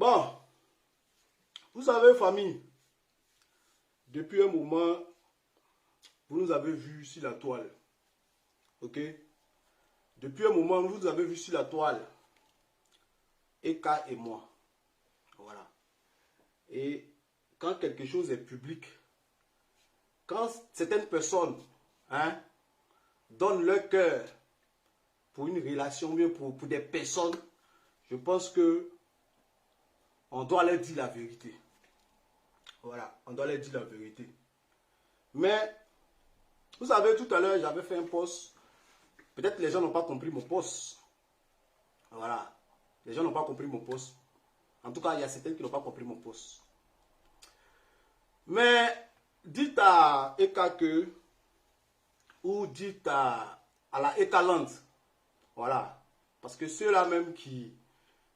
Bon, vous savez, famille, depuis un moment, vous nous avez vus sur la toile. Ok? Depuis un moment, vous nous avez vus sur la toile. Eka et moi. Voilà. Et quand quelque chose est public, quand certaines personnes donnent leur cœur pour une relation, bien pour des personnes, je pense que on doit leur dire la vérité. Voilà, on doit leur dire la vérité. Mais, vous savez, tout à l'heure, j'avais fait un post. Peut-être les gens n'ont pas compris mon post. Voilà. Les gens n'ont pas compris mon post. En tout cas, il y a certains qui n'ont pas compris mon post. Mais, dites à Eka que, ou dites à la Eka Land. Voilà. Parce que ceux-là même qui,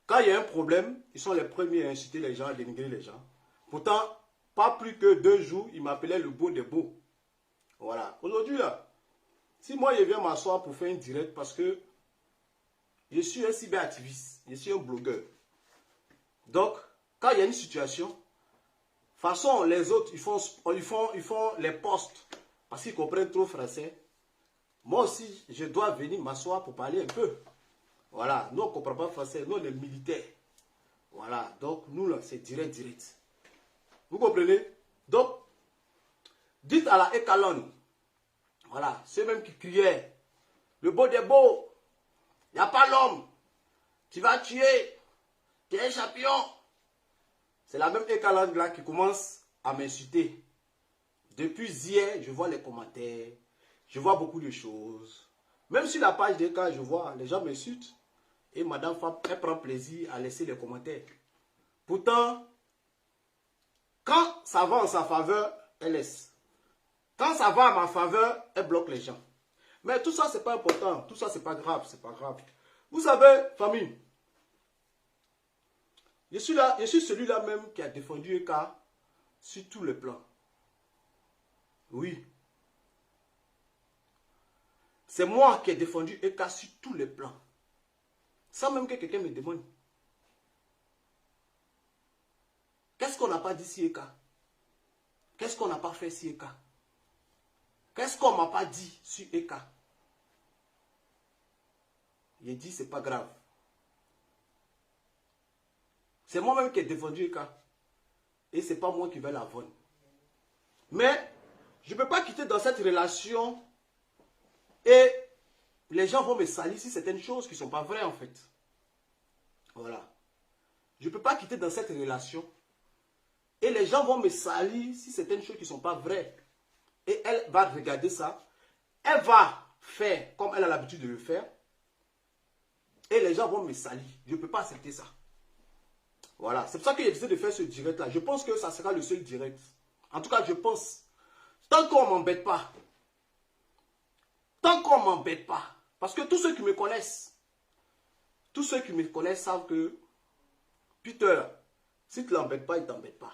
quand il y a un problème, ils sont les premiers à inciter les gens, à dénigrer les gens. Pourtant, pas plus que 2 jours, ils m'appelaient le beau des beaux. Voilà. Aujourd'hui, là, si moi je viens m'asseoir pour faire une direct parce que je suis un cyberactiviste, je suis un blogueur. Donc, quand il y a une situation, de toute façon, les autres, ils font les posts parce qu'ils comprennent trop français. Moi aussi, je dois venir m'asseoir pour parler un peu. Voilà. Nous, on ne comprend pas français. Nous, on est militaires. Voilà. Donc, nous, là, c'est direct. Vous comprenez? Donc, dites à la Ekalon, voilà, ceux mêmes qui criaient, le beau des beaux, il n'y a pas l'homme, tu vas tuer, tu es un champion. C'est la même Ekalon là qui commence à m'insulter. Depuis hier, je vois les commentaires, je vois beaucoup de choses. Même sur la page d'Eka, je vois, les gens m'insultent. Et Madame Fab, elle prend plaisir à laisser les commentaires. Pourtant, quand ça va en sa faveur, elle laisse. Quand ça va à ma faveur, elle bloque les gens. Mais tout ça, c'est pas important. Tout ça, c'est pas grave. C'est pas grave. Vous savez, famille, je suis celui-là même qui a défendu Eka sur tous les plans. Oui. C'est moi qui ai défendu Eka sur tous les plans. Sans même que quelqu'un me demande. Qu'est-ce qu'on n'a pas dit sur Eka? Qu'est-ce qu'on n'a pas fait sur Eka? Qu'est-ce qu'on ne m'a pas dit sur Eka? J'ai dit, c'est pas grave. C'est moi-même qui ai défendu Eka. Et ce n'est pas moi qui vais la vendre. Mais, je ne peux pas quitter dans cette relation et les gens vont me salir sur certaines choses qui ne sont pas vraies en fait. Voilà. Je ne peux pas quitter dans cette relation et les gens vont me salir sur certaines choses qui ne sont pas vraies. Et elle va regarder ça. Elle va faire comme elle a l'habitude de le faire. Et les gens vont me salir. Je ne peux pas accepter ça. Voilà. C'est pour ça que j'ai décidé de faire ce direct-là. Je pense que ça sera le seul direct. En tout cas, je pense. Tant qu'on ne m'embête pas. Tant qu'on ne m'embête pas. Parce que tous ceux qui me connaissent savent que Peter, si tu ne l'embêtes pas, il ne t'embête pas.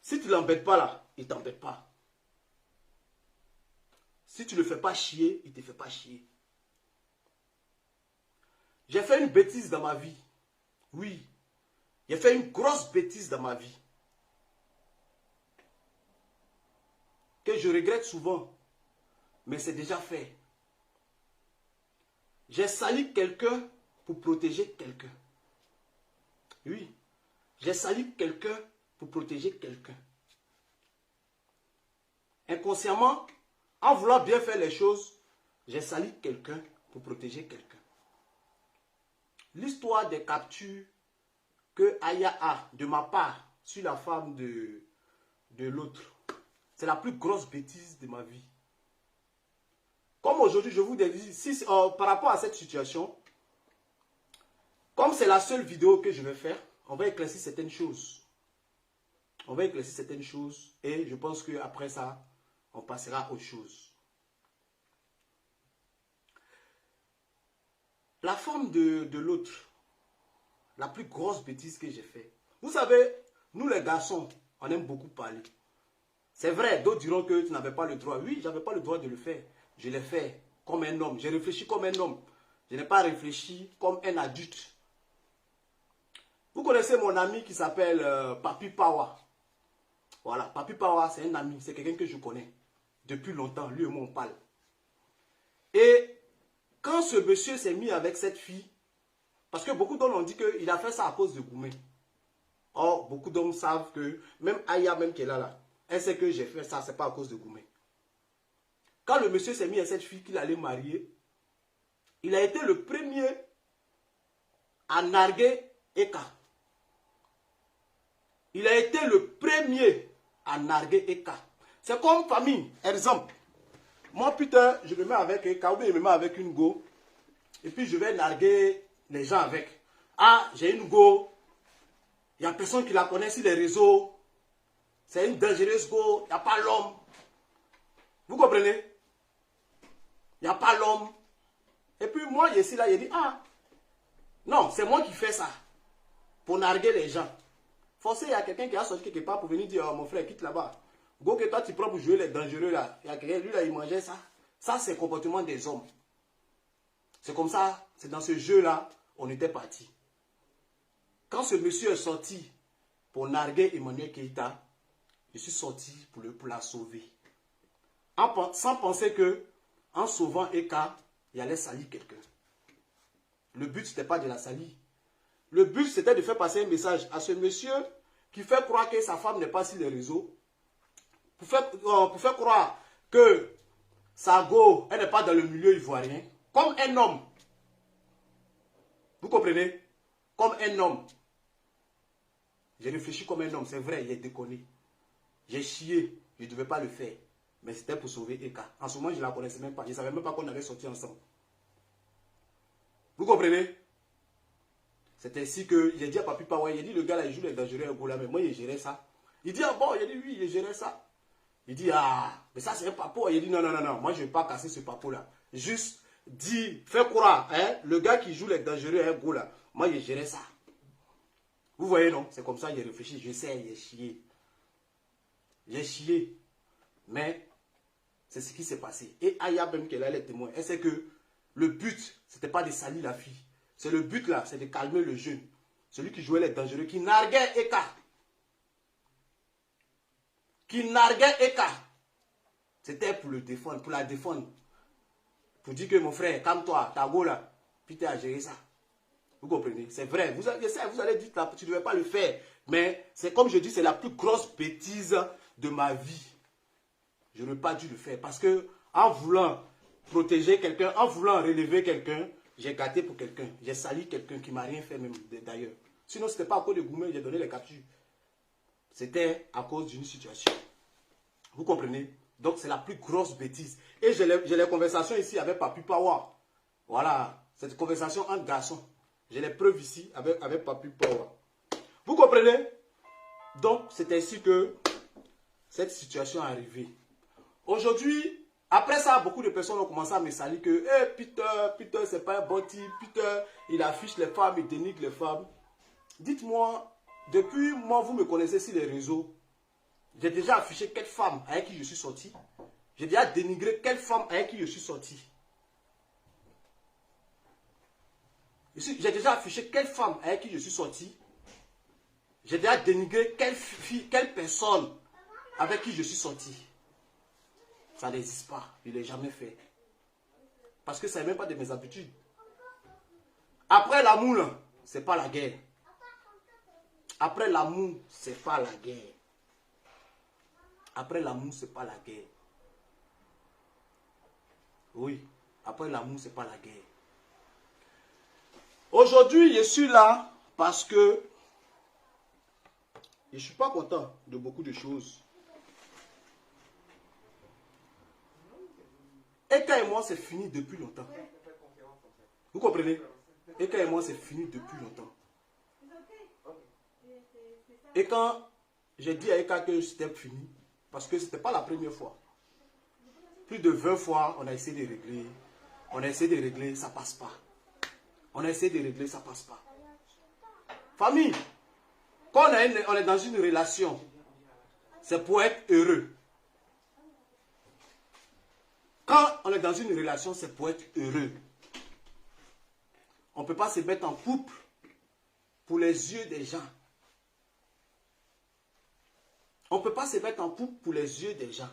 Si tu ne l'embêtes pas là, il ne t'embête pas. Si tu ne le fais pas chier, il ne te fait pas chier. J'ai fait une bêtise dans ma vie. Oui. J'ai fait une grosse bêtise dans ma vie. Que je regrette souvent. Mais c'est déjà fait. J'ai sali quelqu'un pour protéger quelqu'un. Oui. J'ai sali quelqu'un pour protéger quelqu'un. Inconsciemment, en voulant bien faire les choses, j'ai sali quelqu'un pour protéger quelqu'un. L'histoire des captures que Aya a de ma part sur la femme de l'autre, c'est la plus grosse bêtise de ma vie. Comme aujourd'hui, je vous dis, par rapport à cette situation, comme c'est la seule vidéo que je vais faire, on va éclaircir certaines choses. On va éclaircir certaines choses et je pense qu'après ça, on passera à autre chose. La femme de l'autre, la plus grosse bêtise que j'ai fait. Vous savez, nous les garçons, on aime beaucoup parler. C'est vrai, d'autres diront que tu n'avais pas le droit. Oui, je n'avais pas le droit de le faire. Je l'ai fait comme un homme. J'ai réfléchi comme un homme. Je n'ai pas réfléchi comme un adulte. Vous connaissez mon ami qui s'appelle Papi Pawa. Voilà, Papi Pawa, c'est un ami, c'est quelqu'un que je connais depuis longtemps. Lui et moi, on parle. Et quand ce monsieur s'est mis avec cette fille, parce que beaucoup d'hommes ont dit qu'il a fait ça à cause de Goumé. Or, beaucoup d'hommes savent que, même Aya, même qui est là, elle sait que j'ai fait ça, c'est pas à cause de Goumé. Quand le monsieur s'est mis à cette fille qu'il allait marier, il a été le premier à narguer Eka. Il a été le premier à narguer Eka. C'est comme famille. Exemple, moi putain, je me mets avec Eka ou bien je me mets avec une go. Et puis je vais narguer les gens avec. Ah, j'ai une go. Il n'y a personne qui la connaît sur les réseaux. C'est une dangereuse go. Il n'y a pas l'homme. Vous comprenez? Il n'y a pas l'homme. Et puis moi, je suis là, je dis, ah, non, c'est moi qui fais ça. Pour narguer les gens. Forcé, il y a quelqu'un qui a sorti quelque part pour venir dire, oh, mon frère, quitte là-bas. Go que toi, tu prends pour jouer les dangereux là. Il y a quelqu'un, lui là, il mangeait ça. Ça, c'est le comportement des hommes. C'est comme ça, c'est dans ce jeu-là, on était parti. Quand ce monsieur est sorti pour narguer Emmanuel Keïta, je suis sorti pour la sauver. Sans penser que, en sauvant Eka, il allait salir quelqu'un. Le but, ce n'était pas de la salir. Le but, c'était de faire passer un message à ce monsieur qui fait croire que sa femme n'est pas sur les réseaux. Pour faire croire que sa go, elle n'est pas dans le milieu ivoirien. Comme un homme. Vous comprenez? Comme un homme. J'ai réfléchi comme un homme, c'est vrai, il est déconné. J'ai chié, je ne devais pas le faire. Mais c'était pour sauver Eka. En ce moment, je ne la connaissais même pas. Je ne savais même pas qu'on avait sorti ensemble. Vous comprenez? C'est ainsi que j'ai dit à Papi Pawa, il dit le gars là, il joue les dangereux à Goula, mais moi, il gérait ça. Il dit, ah bon, il dit oui, il gérait ça. Il dit, ah, mais ça c'est un papo. Il dit, non, non, non, non, moi je ne vais pas casser ce papo là. Juste, dis, fais croire, hein, le gars qui joue les dangereux à Goula, moi, il gérait ça. Vous voyez, non? C'est comme ça, j'ai réfléchi, je sais, j'ai chié. J'ai chié. Mais, c'est ce qui s'est passé. Et Aya, même qu'elle a les témoins, elle sait que le but, ce n'était pas de salir la fille. C'est le but là, c'est de calmer le jeune. Celui qui jouait les dangereux, qui narguait Eka. Qui narguait Eka. C'était pour le défendre, pour la défendre. Pour dire que mon frère, calme-toi, ta go là, puis tu as géré ça. Vous comprenez? C'est vrai. Vous allez dire là, tu ne devais pas le faire. Mais c'est comme je dis, c'est la plus grosse bêtise de ma vie. Je n'aurais pas dû le faire. Parce que en voulant protéger quelqu'un, en voulant relever quelqu'un, j'ai gâté pour quelqu'un. J'ai sali quelqu'un qui ne m'a rien fait même d'ailleurs. Sinon, ce n'était pas à cause de Goumé, j'ai donné les captures. C'était à cause d'une situation. Vous comprenez? Donc, c'est la plus grosse bêtise. Et j'ai les conversations ici avec Papi Pawa. Voilà, cette conversation entre garçons. J'ai les preuves ici avec Papi Pawa. Vous comprenez? Donc, c'est ainsi que cette situation est arrivée. Aujourd'hui, après ça, beaucoup de personnes ont commencé à me salir que Peter, c'est pas un bon type. Peter, il affiche les femmes, il dénigre les femmes. Dites-moi, depuis moi, vous me connaissez sur les réseaux. J'ai déjà affiché quelle femme avec qui je suis sorti. J'ai déjà dénigré quelle femme avec qui je suis sorti. J'ai déjà affiché quelle femme avec qui je suis sorti. J'ai déjà dénigré quelle fille, quelle personne avec qui je suis sorti. Ça n'existe pas. Je ne l'ai jamais fait. Parce que ça n'est même pas de mes habitudes. Après l'amour, ce n'est pas la guerre. Après l'amour, ce n'est pas la guerre. Après l'amour, ce n'est pas la guerre. Oui, après l'amour, ce n'est pas la guerre. Aujourd'hui, je suis là parce que je ne suis pas content de beaucoup de choses. Eka et moi, c'est fini depuis longtemps. Vous comprenez? Eka et moi, c'est fini depuis longtemps. Et quand j'ai dit à Eka que c'était fini, parce que ce n'était pas la première fois. Plus de 20 fois, on a essayé de régler. On a essayé de régler, ça ne passe pas. On a essayé de régler, ça ne passe pas. Famille, quand on est dans une relation, c'est pour être heureux. Quand on est dans une relation, c'est pour être heureux. On ne peut pas se mettre en couple pour les yeux des gens. On ne peut pas se mettre en couple pour les yeux des gens.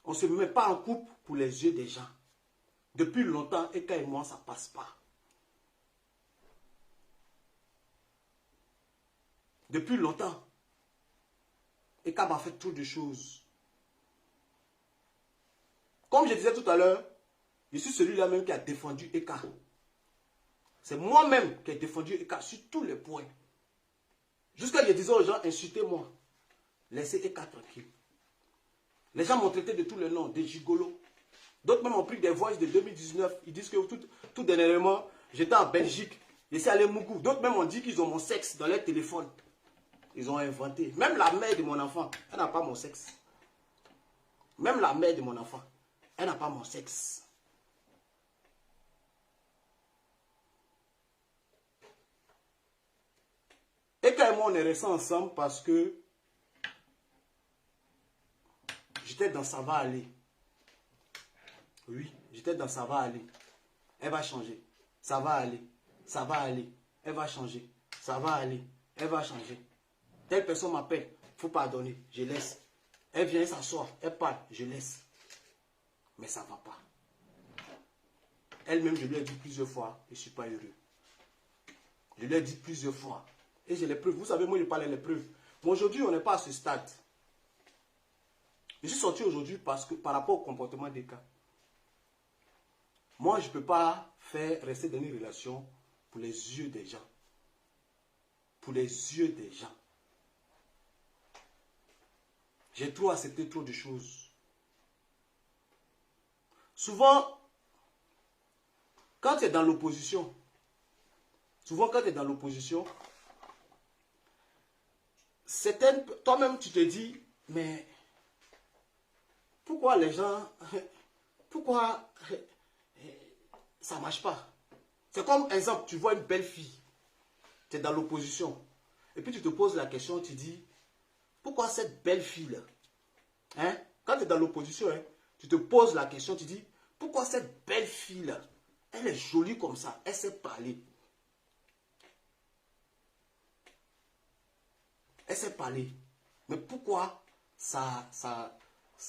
On ne se met pas en couple pour les yeux des gens. Depuis longtemps, Eka et moi, ça ne passe pas. Depuis longtemps, Eka m'a fait trop de choses. Comme je disais tout à l'heure, je suis celui-là même qui a défendu Eka. C'est moi-même qui ai défendu Eka sur tous les points. Jusqu'à je disais aux gens, insultez-moi. Laissez Eka tranquille. Les gens m'ont traité de tous les noms, des gigolos. D'autres même ont pris des voyages de 2019. Ils disent que tout dernièrement, j'étais en Belgique. Je suis allé à Mougou. D'autres même ont dit qu'ils ont mon sexe dans leur téléphone. Ils ont inventé. Même la mère de mon enfant, elle n'a pas mon sexe. Même la mère de mon enfant, elle n'a pas mon sexe. Eka et moi, on est restés ensemble parce que j'étais dans ça va aller. Oui, j'étais dans ça va aller. Elle va changer. Ça va aller. Ça va aller. Elle va changer. Ça va aller. Elle va changer. Telle personne m'appelle. Il faut pardonner. Je laisse. Elle vient s'asseoir. Elle parle. Je laisse. Mais ça ne va pas. Elle-même, je lui ai dit plusieurs fois. Je ne suis pas heureux. Je lui ai dit plusieurs fois. Et j'ai les preuves. Vous savez, moi, je parlais les preuves. Mais aujourd'hui, on n'est pas à ce stade. Je suis sorti aujourd'hui parce que par rapport au comportement des cas. Moi, je ne peux pas rester dans une relation pour les yeux des gens. Pour les yeux des gens. J'ai trop accepté trop de choses. Souvent, quand tu es dans l'opposition, toi-même tu te dis, mais pourquoi les gens, pourquoi ça ne marche pas? C'est comme, exemple, tu vois une belle fille, tu es dans l'opposition, et puis tu te poses la question, tu dis, pourquoi cette belle fille-là, hein? Quand tu es dans l'opposition, hein, tu te poses la question, tu dis, pourquoi cette belle fille-là, elle est jolie comme ça, elle sait parler. Elle sait parler. Mais pourquoi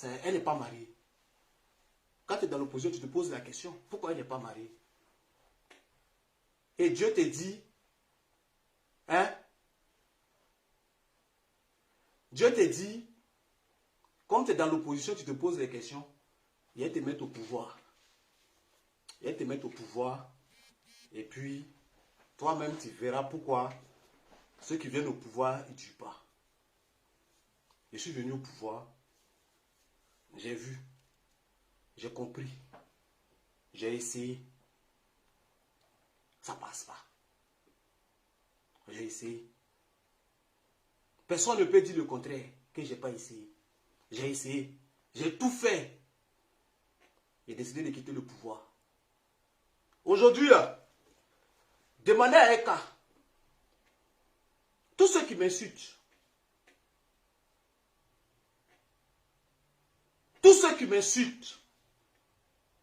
elle n'est pas mariée? Quand tu es dans l'opposition, tu te poses la question, pourquoi elle n'est pas mariée? Et Dieu te dit, hein? Dieu te dit, comme tu es dans l'opposition, tu te poses les questions, il va te mettre au pouvoir. Il va te mettre au pouvoir. Et puis, toi-même, tu verras pourquoi ceux qui viennent au pouvoir, ils ne tuent pas. Je suis venu au pouvoir. J'ai vu. J'ai compris. J'ai essayé. Ça ne passe pas. J'ai essayé. Personne ne peut dire le contraire, que je n'ai pas essayé. J'ai essayé. J'ai tout fait. J'ai décidé de quitter le pouvoir. Aujourd'hui, demandez à Eka. Tous ceux qui m'insultent. Tous ceux qui m'insultent.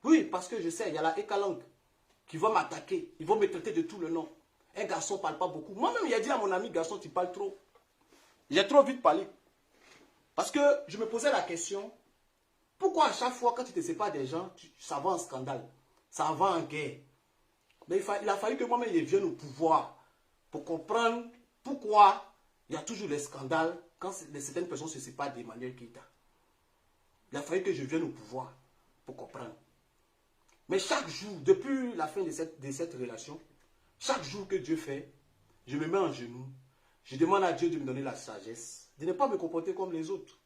Oui, parce que je sais, il y a la Eka langue qui va m'attaquer. Ils vont me traiter de tout le nom. Un garçon ne parle pas beaucoup. Moi-même, il a dit à mon ami, garçon, tu parles trop. J'ai trop vite parlé. Parce que je me posais la question, pourquoi à chaque fois quand tu te sépares des gens, ça va en scandale, ça va en guerre? Mais il a fallu que moi-même je vienne au pouvoir pour comprendre pourquoi il y a toujours des scandales quand certaines personnes se séparent d'Emmanuel Keïta. Il a fallu que je vienne au pouvoir pour comprendre. Mais chaque jour, depuis la fin de cette relation, chaque jour que Dieu fait, je me mets en genoux, je demande à Dieu de me donner la sagesse, de ne pas me comporter comme les autres.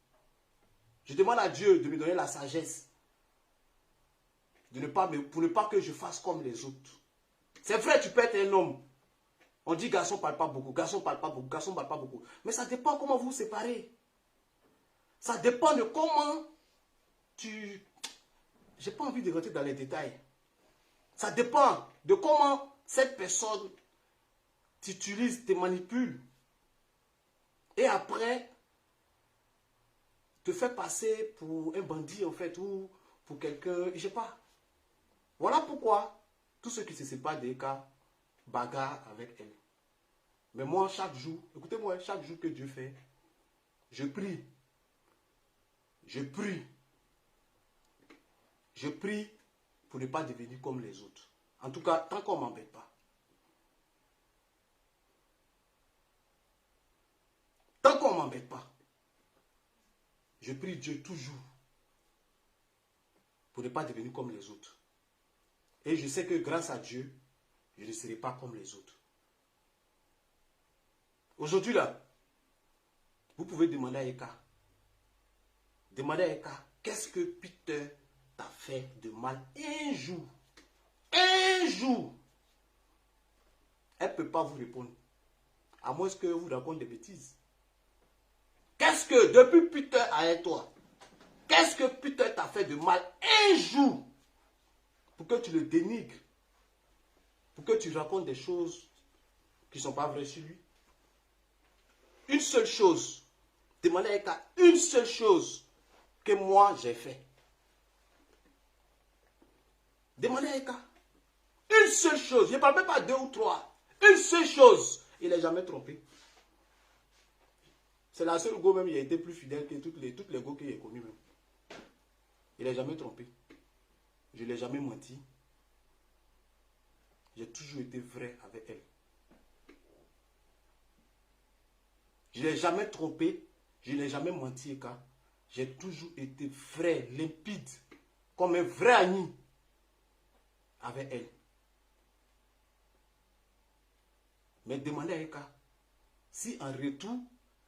Je demande à Dieu de me donner la sagesse, pour ne pas que je fasse comme les autres. C'est vrai, tu peux être un homme. On dit garçon ne parle pas beaucoup, garçon ne parle pas beaucoup, garçon ne parle pas beaucoup. Mais ça dépend comment vous vous séparez. Ça dépend de comment tu... J'ai pas envie de rentrer dans les détails. Ça dépend de comment cette personne t'utilise, te manipule. Et après, te fait passer pour un bandit en fait, ou pour quelqu'un, je sais pas. Voilà pourquoi tous ceux qui se séparent d'Eka bagarrent avec elle. Mais moi, chaque jour, écoutez-moi, chaque jour que Dieu fait, je prie. Je prie. Je prie pour ne pas devenir comme les autres. En tout cas, tant qu'on ne m'embête pas. Tant qu'on ne m'embête pas. Je prie Dieu toujours pour ne pas devenir comme les autres. Et je sais que grâce à Dieu, je ne serai pas comme les autres. Aujourd'hui là, vous pouvez demander à Eka. Demandez à Eka, qu'est-ce que Peter t'a fait de mal un jour? Un jour. Elle ne peut pas vous répondre. À moins que vous raconte des bêtises. Qu'est-ce que, depuis Peter avec toi, qu'est-ce que Peter t'a fait de mal un jour pour que tu le dénigres? Pour que tu racontes des choses qui ne sont pas vraies sur lui? Une seule chose. Demandez à Eka une seule chose que moi j'ai fait. Demandez à Eka. Une seule chose. Je ne parle même pas deux ou trois. Une seule chose. Il n'est jamais trompé. C'est la seule go même, il a été plus fidèle que toutes les go qu'il a connues même. Il n'est jamais trompé. Je ne l'ai jamais menti. J'ai toujours été vrai avec elle. Je ne l'ai jamais trompé. Je ne l'ai jamais menti, Eka. J'ai toujours été vrai, limpide, comme un vrai ami avec elle. Mais demandez à Eka si en retour,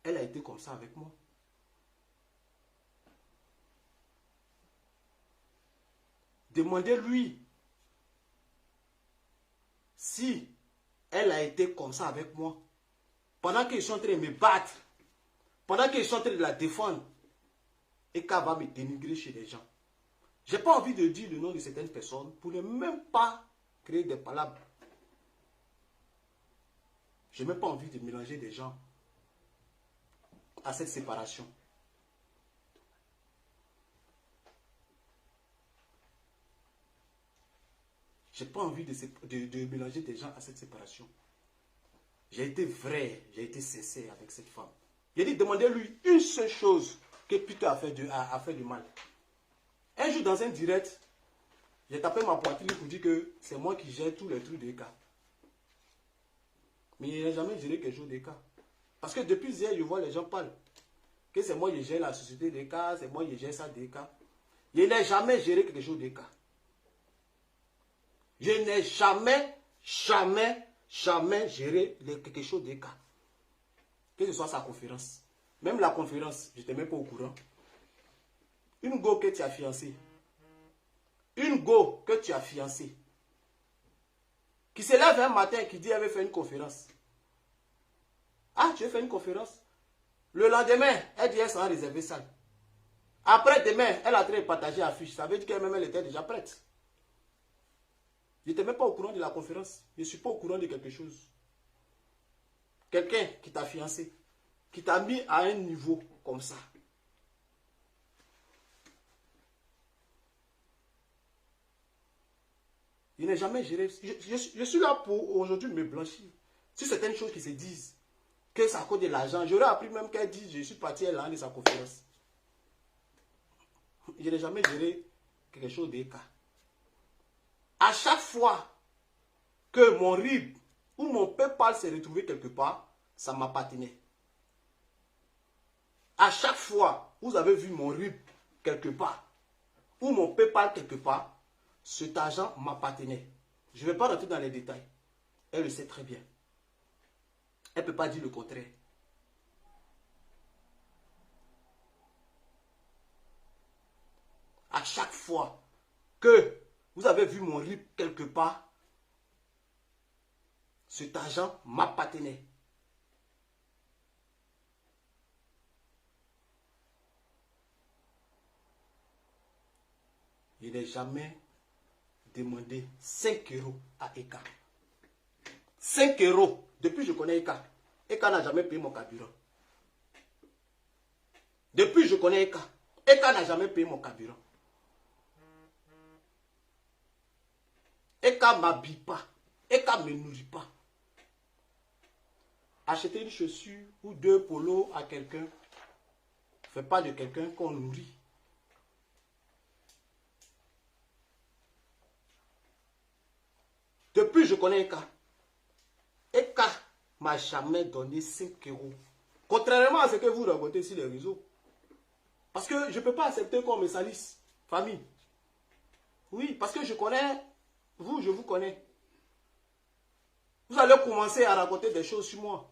elle a été comme ça avec moi. Demandez-lui si elle a été comme ça avec moi. Pendant qu'ils sont en train de me battre, pendant qu'ils sont en train de la défendre, Eka va me dénigrer chez les gens. Je n'ai pas envie de dire le nom de certaines personnes pour ne même pas créer des palabres. Je n'ai même pas envie de mélanger des gens à cette séparation. Je n'ai pas envie de mélanger des gens à cette séparation. J'ai été vrai, j'ai été sincère avec cette femme. J'ai dit, demandez-lui une seule chose que Peter a fait du mal. Un jour, dans un direct, j'ai tapé ma poitrine pour dire que c'est moi qui gère tous les trucs des cas. Mais il n'a jamais géré quelque chose des cas. Parce que depuis hier, je vois les gens parler. Que c'est moi qui gère la société des cas, c'est moi qui gère ça des cas. Je n'ai jamais géré quelque chose des cas. Je n'ai jamais géré quelque chose des cas. Que ce soit sa conférence. Même la conférence, je n'étais même pas au courant. Une go que tu as fiancée. Une go que tu as fiancée. Qui se lève un matin et qui dit elle veut faire une conférence. Ah, tu veux faire une conférence? Le lendemain, elle dit elle sera réservée salle. Après demain, elle a train de partager l'affiche. Ça veut dire qu'elle-même elle était déjà prête. Je n'étais même pas au courant de la conférence. Je ne suis pas au courant de quelque chose. Quelqu'un qui t'a fiancé, qui t'a mis à un niveau comme ça. Je n'ai jamais géré. Je suis là pour aujourd'hui me blanchir. Sur certaines choses qui se disent, que ça coûte de l'argent, j'aurais appris même qu'elle dit je suis parti à l'an de sa conférence. Je n'ai jamais géré quelque chose de cas. À chaque fois que mon RIB ou mon PayPal s'est retrouvé quelque part, ça m'appartenait. À chaque fois, vous avez vu mon RIB quelque part ou mon PayPal quelque part, cet argent m'appartenait. Je ne vais pas rentrer dans les détails. Elle le sait très bien. Elle ne peut pas dire le contraire. À chaque fois que vous avez vu mon RIB quelque part, cet argent m'appartenait. Je n'ai jamais demandé 5 € à Eka. 5 €. Depuis que je connais Eka. Eka n'a jamais payé mon carburant. Depuis que je connais Eka. Eka n'a jamais payé mon carburant. Eka ne m'habille pas. Eka ne me nourrit pas. Acheter une chaussure ou 2 polos à quelqu'un ne fait pas de quelqu'un qu'on nourrit. Depuis, je connais Eka. Eka ne m'a jamais donné 5 euros. Contrairement à ce que vous racontez sur les réseaux. Parce que je ne peux pas accepter qu'on me salisse. Famille. Oui, parce que je connais, vous, je vous connais. Vous allez commencer à raconter des choses sur moi.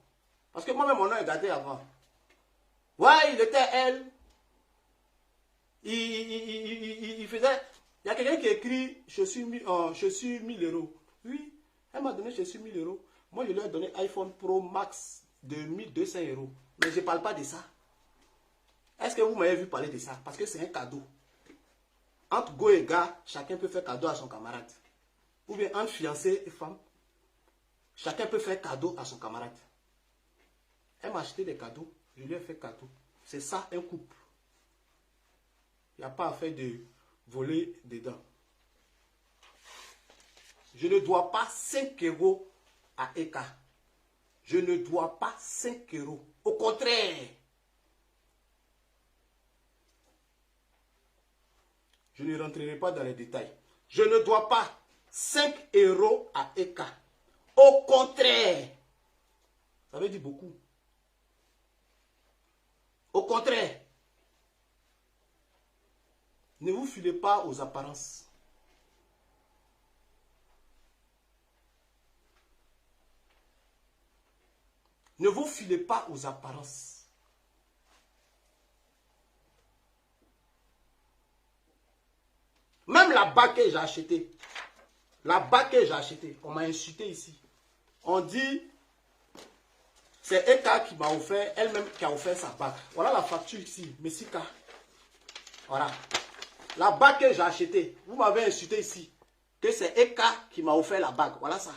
Parce que moi-même, mon nom est gâté avant. Ouais, il était elle. Il faisait... Il y a quelqu'un qui écrit, je suis 1000 euros. Oui, elle m'a donné, je suis 1000 euros. Moi, je lui ai donné iPhone Pro Max de 1200 euros. Mais je ne parle pas de ça. Est-ce que vous m'avez vu parler de ça? Parce que c'est un cadeau. Entre go et gars, chacun peut faire cadeau à son camarade. Ou bien entre fiancé et femme, chacun peut faire cadeau à son camarade. Elle m'a acheté des cadeaux, je lui ai fait cadeau. C'est ça un couple. Il n'y a pas à faire de voler dedans. Je ne dois pas 5 euros à Eka. Je ne dois pas 5 euros. Au contraire. Je ne rentrerai pas dans les détails. Je ne dois pas 5 euros à Eka. Au contraire. Ça veut dire beaucoup. Au contraire. Ne vous filez pas aux apparences. Ne vous filez pas aux apparences. Même la bague que j'ai achetée, on m'a insulté ici. On dit, c'est Eka qui m'a offert, elle-même qui a offert sa bague. Voilà la facture ici, Messika. Voilà. La bague que j'ai achetée, vous m'avez insulté ici, que c'est Eka qui m'a offert la bague. Voilà ça.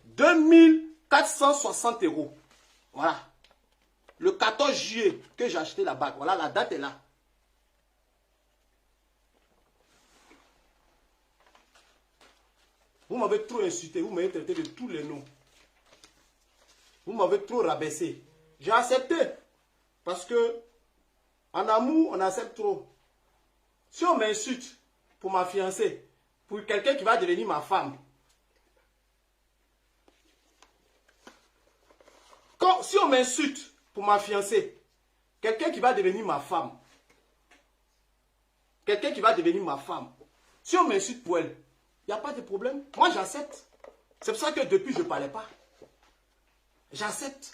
2460 euros. Voilà. Le 14 juillet que j'ai acheté la bague. Voilà, la date est là. Vous m'avez trop insulté, vous m'avez traité de tous les noms. Vous m'avez trop rabaissé. J'ai accepté. Parce que en amour, on accepte trop. Si on m'insulte pour ma fiancée, pour quelqu'un qui va devenir ma femme, si on m'insulte pour ma fiancée, quelqu'un qui va devenir ma femme, si on m'insulte pour elle, il n'y a pas de problème. Moi, j'accepte. C'est pour ça que depuis, je ne parlais pas. J'accepte.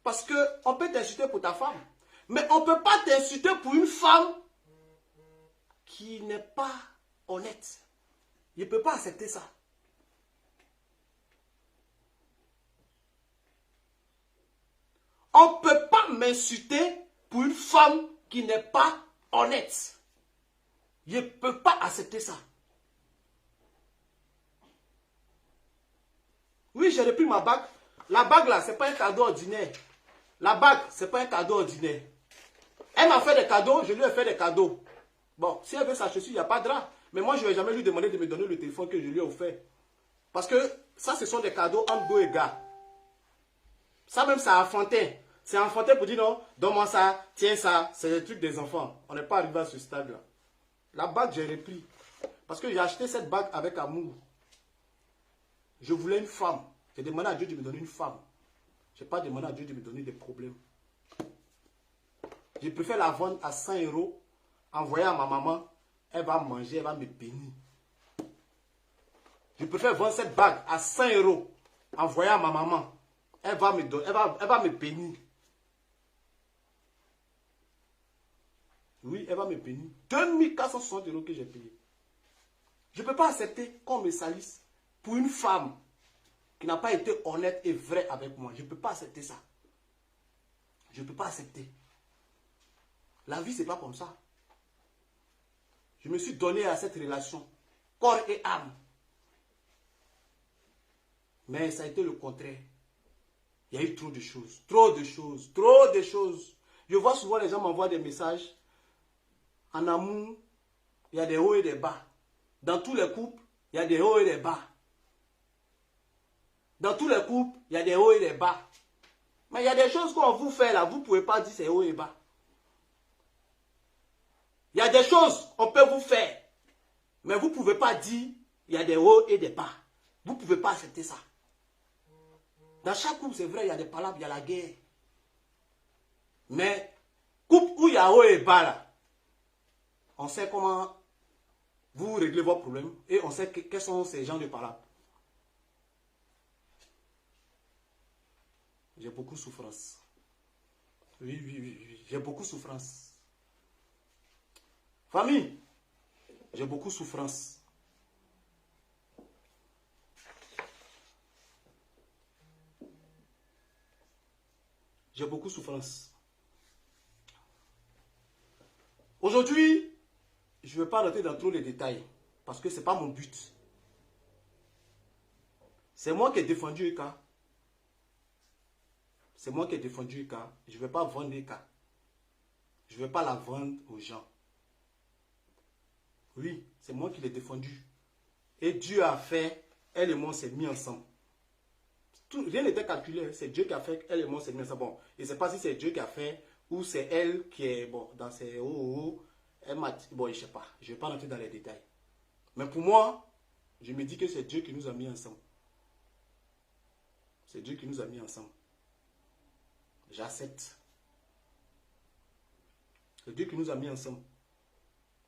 Parce qu'on peut t'insulter pour ta femme. Mais on ne peut pas t'insulter pour une femme qui n'est pas honnête. Je ne peux pas accepter ça. On ne peut pas m'insulter pour une femme qui n'est pas honnête. Je ne peux pas accepter ça. Oui, j'ai repris ma bague. La bague là, ce n'est pas un cadeau ordinaire. La bague, ce n'est pas un cadeau ordinaire. Elle m'a fait des cadeaux, je lui ai fait des cadeaux. Bon, si elle veut sa chaussure, il n'y a pas de drap. Mais moi, je ne vais jamais lui demander de me donner le téléphone que je lui ai offert. Parce que ça, ce sont des cadeaux entre go et gars. Ça même, c'est enfantin. C'est enfantin pour dire non, donne-moi ça, tiens ça. C'est des trucs des enfants. On n'est pas arrivé à ce stade-là. La bague, j'ai repris. Parce que j'ai acheté cette bague avec amour. Je voulais une femme. J'ai demandé à Dieu de me donner une femme. Je n'ai pas demandé à Dieu de me donner des problèmes. Je préfère la vendre à 100 euros, envoyer à ma maman. Elle va manger, elle va me bénir. Je préfère vendre cette bague à 100 euros, envoyer à ma maman. Elle va me donner, elle va me bénir. Oui, elle va me bénir. 2460 euros que j'ai payé. Je ne peux pas accepter qu'on me salisse pour une femme qui n'a pas été honnête et vraie avec moi. Je ne peux pas accepter ça. Je ne peux pas accepter. La vie, ce n'est pas comme ça. Je me suis donné à cette relation, corps et âme. Mais ça a été le contraire. Il y a eu trop de choses, trop de choses, trop de choses. Je vois souvent les gens m'envoient des messages. En amour, il y a des hauts et des bas. Dans tous les couples, il y a des hauts et des bas. Dans tous les couples, il y a des hauts et des bas. Mais il y a des choses qu'on vous fait là, vous ne pouvez pas dire c'est haut et bas. Il y a des choses qu'on peut vous faire, mais vous ne pouvez pas dire il y a des hauts et des bas. Vous ne pouvez pas accepter ça. Dans chaque couple, c'est vrai, il y a des palabres, il y a la guerre. Mais, couple où il y a haut et bas là, on sait comment vous réglez vos problèmes et on sait quels sont ces gens de palabres. J'ai beaucoup de souffrance. Oui, j'ai beaucoup de souffrance. Famille, j'ai beaucoup de souffrance. J'ai beaucoup de souffrance. Aujourd'hui, je ne vais pas rentrer dans trop les détails parce que ce n'est pas mon but. C'est moi qui ai défendu Eka. C'est moi qui ai défendu Eka. Je ne vais pas vendre Eka. Je ne vais pas la vendre aux gens. Oui, c'est moi qui l'ai défendu. Et Dieu a fait, elle et moi, on s'est mis ensemble. Rien n'était calculé, c'est Dieu qui a fait, elle et moi, on s'est mis ensemble. Bon, je ne sais pas si c'est Dieu qui a fait ou c'est elle qui est, bon, dans ses hauts, elle m'a dit, bon, je ne sais pas. Je ne vais pas rentrer dans les détails. Mais pour moi, je me dis que c'est Dieu qui nous a mis ensemble. C'est Dieu qui nous a mis ensemble. J'accepte. C'est Dieu qui nous a mis ensemble.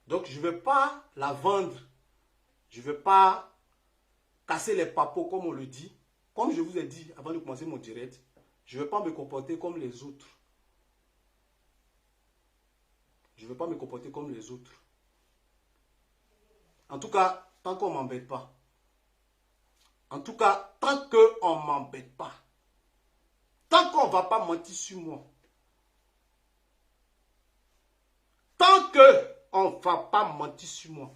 Donc, je ne vais pas la vendre. Je ne vais pas casser les papeaux, comme on le dit. Comme je vous ai dit avant de commencer mon direct, je ne vais pas me comporter comme les autres. Je ne vais pas me comporter comme les autres. En tout cas, tant qu'on ne m'embête pas. En tout cas, tant qu'on ne m'embête pas. Tant qu'on ne va pas mentir sur moi. Tant qu'on ne va pas mentir sur moi.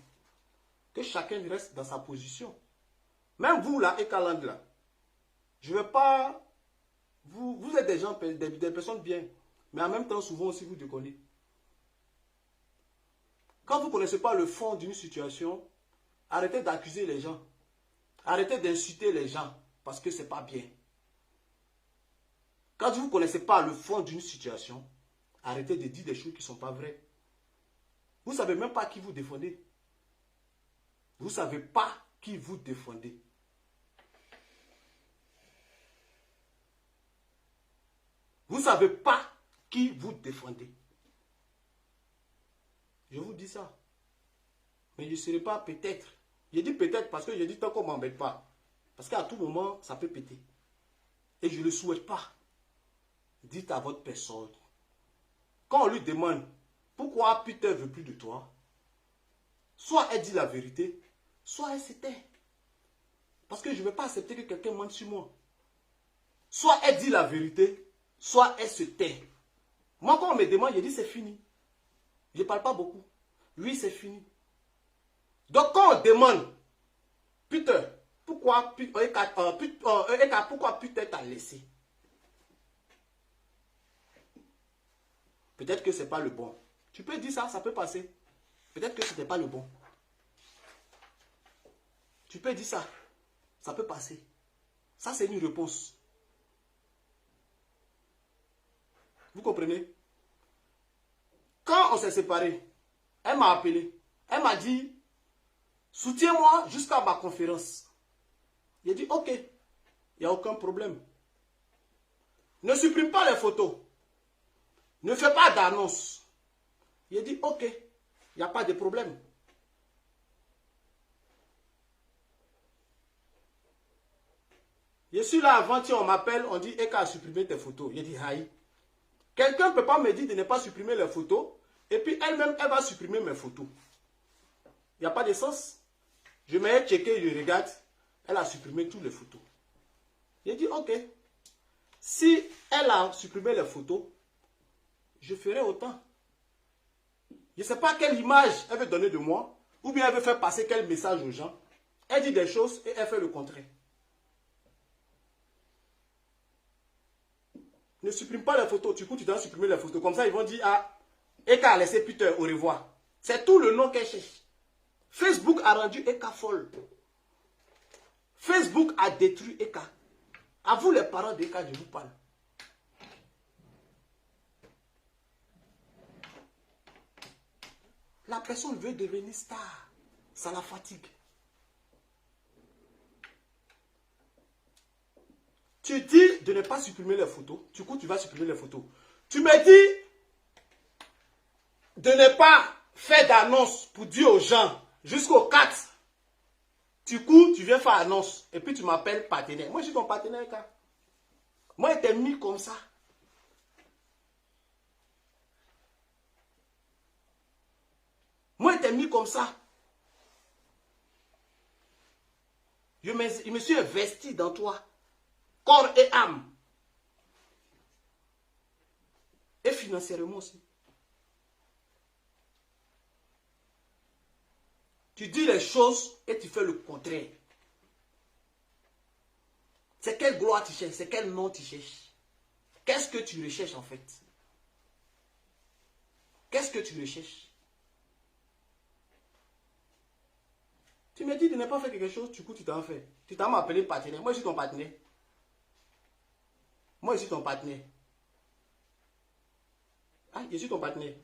Que chacun reste dans sa position. Même vous là, Ekaland là. Je ne vais pas... Vous êtes des gens, des personnes bien. Mais en même temps, souvent aussi, vous déconnez. Quand vous ne connaissez pas le fond d'une situation, arrêtez d'accuser les gens. Arrêtez d'insulter les gens. Parce que ce n'est pas bien. Quand vous ne connaissez pas le fond d'une situation, arrêtez de dire des choses qui ne sont pas vraies. Vous ne savez même pas qui vous défendez. Vous ne savez pas qui vous défendez. Vous ne savez pas qui vous défendez. Je vous dis ça. Mais je ne serai pas peut-être. Je dis peut-être parce que je dis tant qu'on ne m'embête pas. Parce qu'à tout moment, ça peut péter. Et je ne le souhaite pas. Dites à votre personne. Quand on lui demande pourquoi Peter ne veut plus de toi, soit elle dit la vérité, soit elle se tait. Parce que je ne vais pas accepter que quelqu'un mente sur moi. Soit elle dit la vérité, soit elle se tait. Moi, quand on me demande, je dis c'est fini. Je ne parle pas beaucoup. Oui, c'est fini. Donc, quand on demande, Peter, pourquoi Peter t'a laissé? Peut-être que ce n'est pas le bon. Tu peux dire ça, ça peut passer. Peut-être que ce n'était pas le bon. Tu peux dire ça, ça peut passer. Ça, c'est une réponse. Vous comprenez? Quand on s'est séparés, elle m'a appelé. Elle m'a dit, soutiens-moi jusqu'à ma conférence. J'ai dit, ok, il n'y a aucun problème. Ne supprime pas les photos. Ne fais pas d'annonce. J'ai dit, ok, il n'y a pas de problème. Je suis là avant-hier, on m'appelle, on dit, Eka a supprimé tes photos. J'ai dit, aïe. Quelqu'un ne peut pas me dire de ne pas supprimer les photos, et puis elle-même, elle va supprimer mes photos. Il n'y a pas de sens. Je m'ai checké, je regarde, elle a supprimé toutes les photos. J'ai dit, ok, si elle a supprimé les photos, je ferai autant. Je ne sais pas quelle image elle veut donner de moi, ou bien elle veut faire passer quel message aux gens. Elle dit des choses et elle fait le contraire. Ne supprime pas les photos, du coup tu dois supprimer les photos. Comme ça ils vont dire, ah, Eka a laissé Peter, au revoir. C'est tout le nom qu'elle cherche. Facebook a rendu Eka folle. Facebook a détruit Eka. À vous les parents d'Eka, je vous parle. La personne veut devenir star. Ça la fatigue. Tu dis de ne pas supprimer les photos. Du coup, tu vas supprimer les photos. Tu me dis de ne pas faire d'annonce pour dire aux gens jusqu'au 4. Du coup, tu viens faire annonce et puis tu m'appelles partenaire. Moi, je suis ton partenaire, car moi, je t'ai mis comme ça. Moi, je t'ai mis comme ça. Je me suis investi dans toi. Corps et âme. Et financièrement aussi. Tu dis les choses et tu fais le contraire. C'est quelle gloire tu cherches? C'est quel nom tu cherches? Qu'est-ce que tu recherches en fait? Qu'est-ce que tu recherches? Tu me dis de ne pas faire quelque chose, du coup tu t'en fais. Tu t'as m'appelé partenaire. Moi je suis ton partenaire. Moi je suis ton partenaire. Ah, je suis ton partenaire.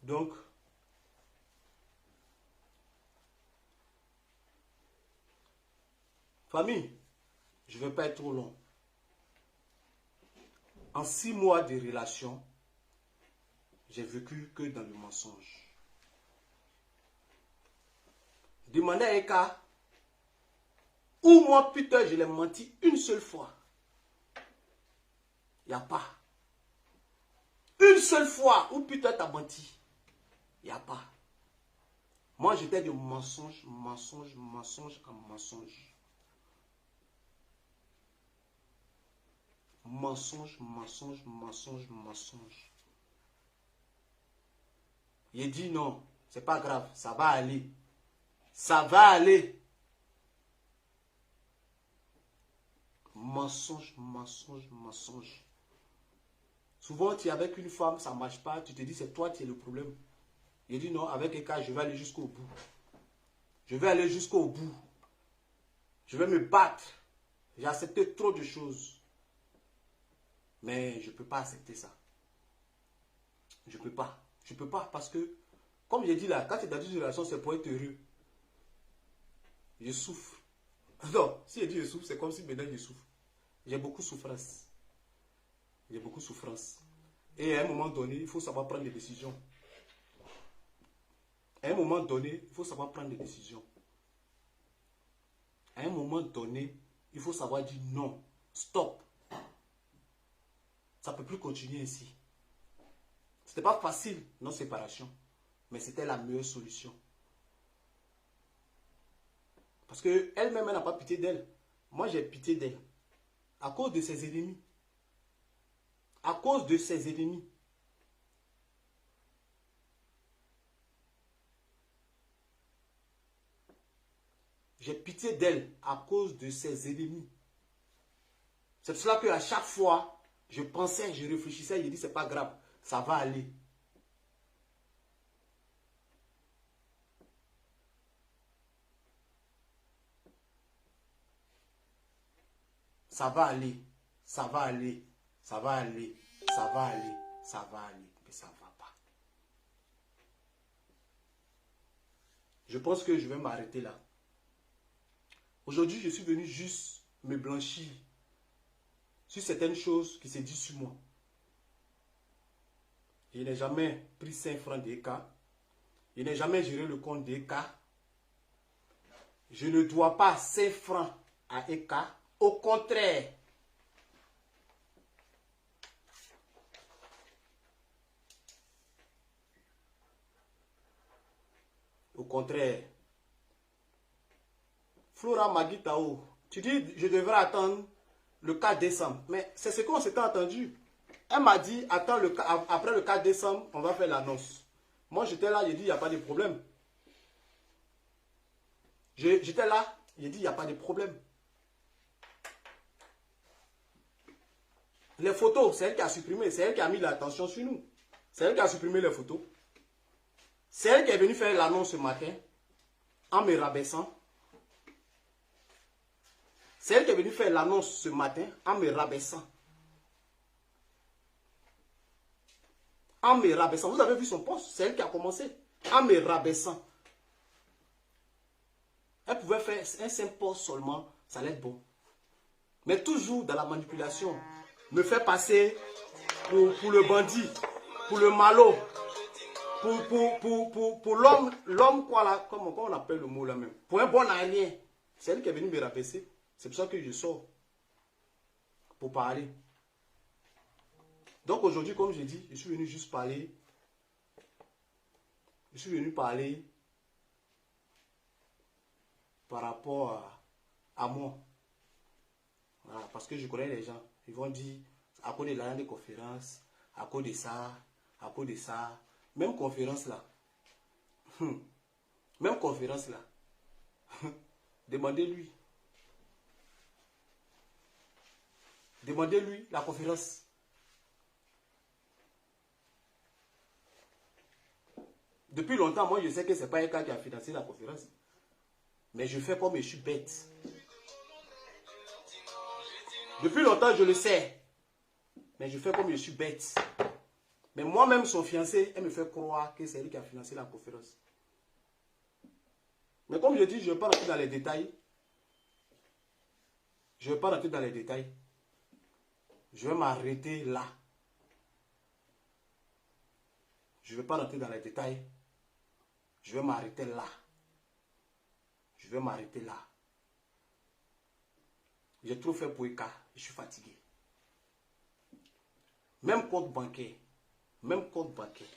Donc, famille, je ne vais pas être trop long. En 6 mois de relation, j'ai vécu que dans le mensonge. Demandez à Eka, ou moi, putain, je l'ai menti une seule fois. Il n'y a pas. Une seule fois où putain t'as menti. Il n'y a pas. Moi, j'étais de mensonge, mensonge, mensonge en mensonge. Mensonge, mensonge, mensonge, mensonge. Il dit non, c'est pas grave, ça va aller. Ça va aller. Mensonge, mensonge, mensonge. Souvent, tu es avec une femme, ça ne marche pas, tu te dis c'est toi qui es le problème. Il dit non, avec Eka, je vais aller jusqu'au bout. Je vais aller jusqu'au bout. Je vais me battre. J'ai accepté trop de choses. Mais je ne peux pas accepter ça. Je ne peux pas. Je ne peux pas parce que, comme j'ai dit là, quand tu es dans une relation, c'est pour être heureux. Je souffre. Non, si je dis je souffre, c'est comme si maintenant je souffre. J'ai beaucoup de souffrance. J'ai beaucoup de souffrance. Et à un moment donné, il faut savoir prendre des décisions. À un moment donné, il faut savoir prendre des décisions. À un moment donné, il faut savoir dire non, stop. Ça ne peut plus continuer ainsi. Ce n'était pas facile, notre séparation. Mais c'était la meilleure solution. Parce qu'elle-même, elle n'a pas pitié d'elle. Moi, j'ai pitié d'elle. À cause de ses ennemis. À cause de ses ennemis. J'ai pitié d'elle à cause de ses ennemis. C'est pour cela qu'à chaque fois, je pensais, je réfléchissais, je dis c'est pas grave, ça va aller. Ça va aller, ça va aller, ça va aller, ça va aller, ça va aller, mais ça ne va pas. Je pense que je vais m'arrêter là. Aujourd'hui, je suis venu juste me blanchir sur certaines choses qui se disent sur moi. Je n'ai jamais pris 5 francs d'Eka. Je n'ai jamais géré le compte d'Eka. Je ne dois pas 5 francs à Eka. Au contraire. Au contraire. Flora Magitao, tu dis je devrais attendre le 4 décembre. Mais c'est ce qu'on s'était entendu. Elle m'a dit, attends après le 4 décembre, on va faire l'annonce. Moi, j'étais là, j'ai dit, il n'y a pas de problème. J'étais là, j'ai dit, il n'y a pas de problème. Les photos, c'est elle qui a supprimé. C'est elle qui a mis l'attention sur nous. C'est elle qui a supprimé les photos. C'est elle qui est venue faire l'annonce ce matin en me rabaissant. C'est elle qui est venue faire l'annonce ce matin en me rabaissant. En me rabaissant. Vous avez vu son poste? C'est elle qui a commencé. En me rabaissant. Elle pouvait faire un simple poste seulement. Ça allait être bon. Mais toujours dans la manipulation. Me faire passer pour le bandit. Pour le malot. Pour l'homme quoi là. Comment on appelle le mot là même? Pour un bon alien. C'est elle qui est venue me rabaisser. C'est pour ça que je sors. Pour parler. Donc aujourd'hui, comme je dis, je suis venu juste parler. Je suis venu parler par rapport à moi. Voilà, parce que je connais les gens. Ils vont dire, à cause de l'année de conférence, à cause de ça, à cause de ça. Même conférence là. Même conférence là. Demandez-lui. Demandez-lui la conférence. Depuis longtemps, moi je sais que ce n'est pas un cas qui a financé la conférence. Mais je fais comme je suis bête. Depuis longtemps, je le sais. Mais je fais comme je suis bête. Mais moi-même, son fiancé, elle me fait croire que c'est lui qui a financé la conférence. Mais comme je dis, je ne vais pas rentrer dans les détails. Je ne vais pas rentrer dans les détails. Je vais m'arrêter là. Je ne vais pas rentrer dans les détails. Je vais m'arrêter là. Je vais m'arrêter là. J'ai trop fait pour Eka. Je suis fatigué. Même compte bancaire. Même compte bancaire.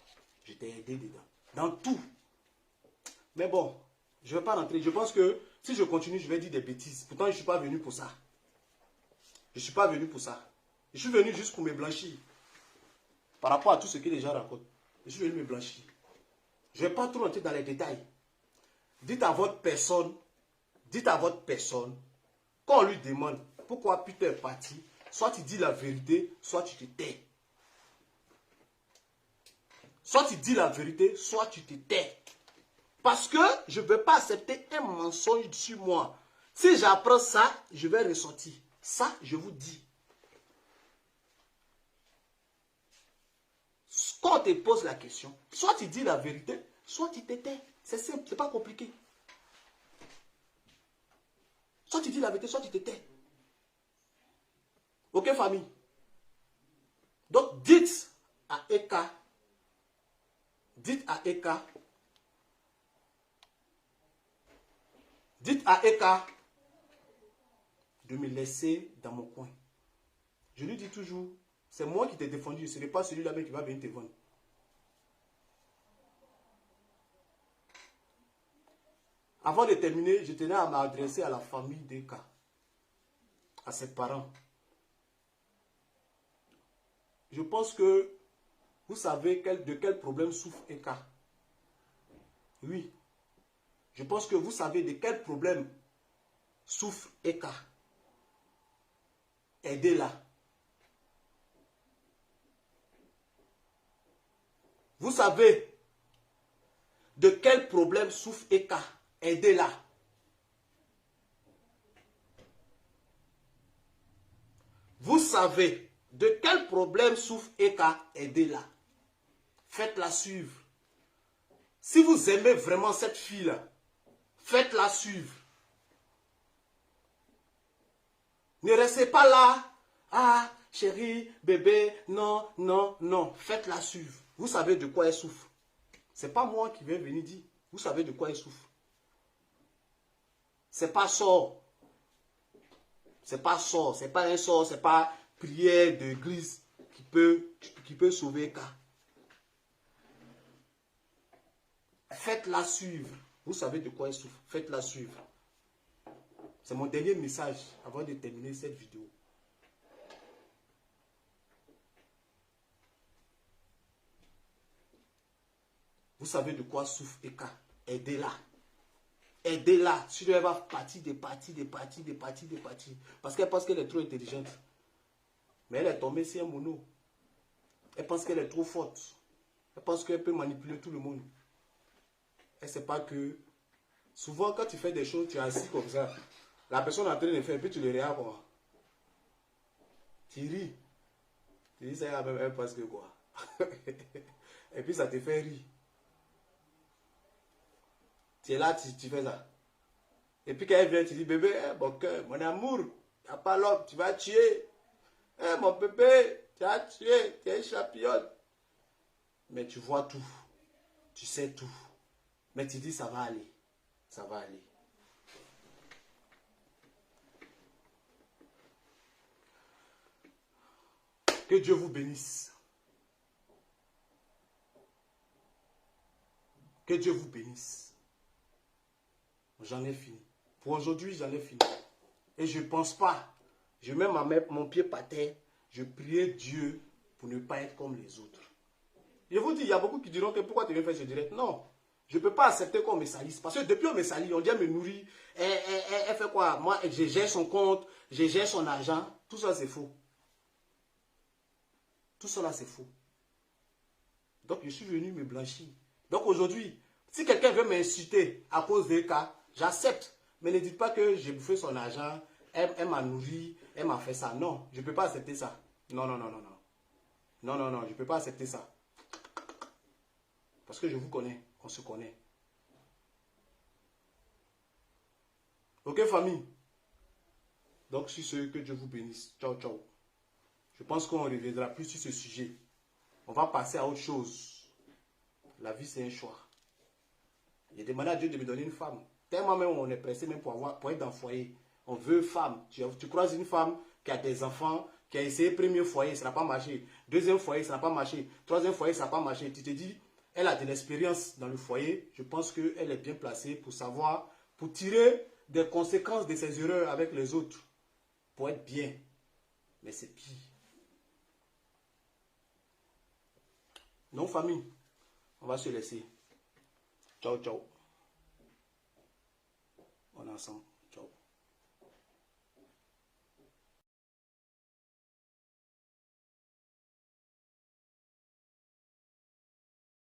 Je t'ai aidé dedans. Dans tout. Mais bon, je ne vais pas rentrer. Je pense que si je continue, je vais dire des bêtises. Pourtant, je ne suis pas venu pour ça. Je ne suis pas venu pour ça. Je suis venu juste pour me blanchir. Par rapport à tout ce que les gens racontent. Je suis venu me blanchir. Je ne vais pas trop rentrer dans les détails. Dites à votre personne, quand on lui demande pourquoi Peter est parti, soit tu dis la vérité, soit tu te tais. Soit tu dis la vérité, soit tu te tais. Parce que je ne veux pas accepter un mensonge sur moi. Si j'apprends ça, je vais ressortir. Ça, je vous dis. Quand on te pose la question, soit tu dis la vérité, soit tu te tais. C'est simple, c'est pas compliqué. Soit tu dis la vérité, soit tu te tais. Ok, famille? Donc, dites à Eka de me laisser dans mon coin. Je lui dis toujours, c'est moi qui t'ai défendu, ce n'est pas celui-là qui va venir te vendre. Avant de terminer, je tenais à m'adresser à la famille d'Eka, à ses parents. Je pense que vous savez de quel problème souffre Eka. Oui. Je pense que vous savez de quel problème souffre Eka. Aidez-la. Vous savez de quel problème souffre Eka. Aidez-la. Vous savez de quel problème souffre Eka. Aidez-la. Faites-la suivre. Si vous aimez vraiment cette fille-là, faites-la suivre. Ne restez pas là. Ah, chérie, bébé, non, non, non. Faites-la suivre. Vous savez de quoi elle souffre. Ce n'est pas moi qui vais venir dire. Vous savez de quoi elle souffre. C'est pas sort. C'est pas sort. C'est pas un sort. C'est pas prière d'église qui peut sauver Eka. Faites-la suivre. Vous savez de quoi elle souffre. Faites-la suivre. C'est mon dernier message avant de terminer cette vidéo. Vous savez de quoi souffre Eka. Aidez-la. Aidez-la. Si elle va partir, de partir. Parce qu'elle pense qu'elle est trop intelligente. Mais elle est tombée sur un mono. Elle pense qu'elle est trop forte. Elle pense qu'elle peut manipuler tout le monde. Elle ne sait pas que souvent quand tu fais des choses, tu es assis comme ça. La personne est en train de faire, puis tu le regardes comment. Tu ris. Tu dis ça, elle pense que quoi. Et puis ça te fait rire. Tu es là, tu fais ça. Et puis quand elle vient, tu dis, bébé, mon cœur, mon amour, il n'y a pas l'homme, tu vas tuer. Mon bébé, tu as tué, tu es une championne. Mais tu vois tout. Tu sais tout. Mais tu dis, ça va aller. Ça va aller. Que Dieu vous bénisse. Que Dieu vous bénisse. J'en ai fini. Pour aujourd'hui, j'en ai fini. Et je ne pense pas. Je mets mon pied par terre. Je prie Dieu pour ne pas être comme les autres. Je vous dis, il y a beaucoup qui diront que pourquoi tu viens faire ce direct. Non. Je ne peux pas accepter qu'on me salisse. Parce que depuis on me salit, on dit elle me nourrit. Elle fait quoi? Moi, je gère son compte, je gère son argent. Tout ça, c'est faux. Tout cela, c'est faux. Donc, je suis venu me blanchir. Donc, aujourd'hui, si quelqu'un veut m'insulter à cause des cas, j'accepte. Mais ne dites pas que j'ai bouffé son argent, elle m'a nourri, elle m'a fait ça. Non, je ne peux pas accepter ça. Non, non, non, non, non. Non, non, non, je ne peux pas accepter ça. Parce que je vous connais, on se connaît. Ok, famille? Donc, sur ce, que Dieu vous bénisse. Ciao, ciao. Je pense qu'on reviendra plus sur ce sujet. On va passer à autre chose. La vie, c'est un choix. J'ai demandé à Dieu de me donner une femme. Tellement même on est pressé même pour être dans le foyer. On veut femme. Tu croises une femme qui a des enfants, qui a essayé premier foyer, ça n'a pas marché. Deuxième foyer, ça n'a pas marché. Troisième foyer, ça n'a pas marché. Tu te dis, elle a de l'expérience dans le foyer. Je pense qu'elle est bien placée pour savoir, pour tirer des conséquences de ses erreurs avec les autres. Pour être bien. Mais c'est pire. Non, famille. On va se laisser. Ciao, ciao. On est ensemble.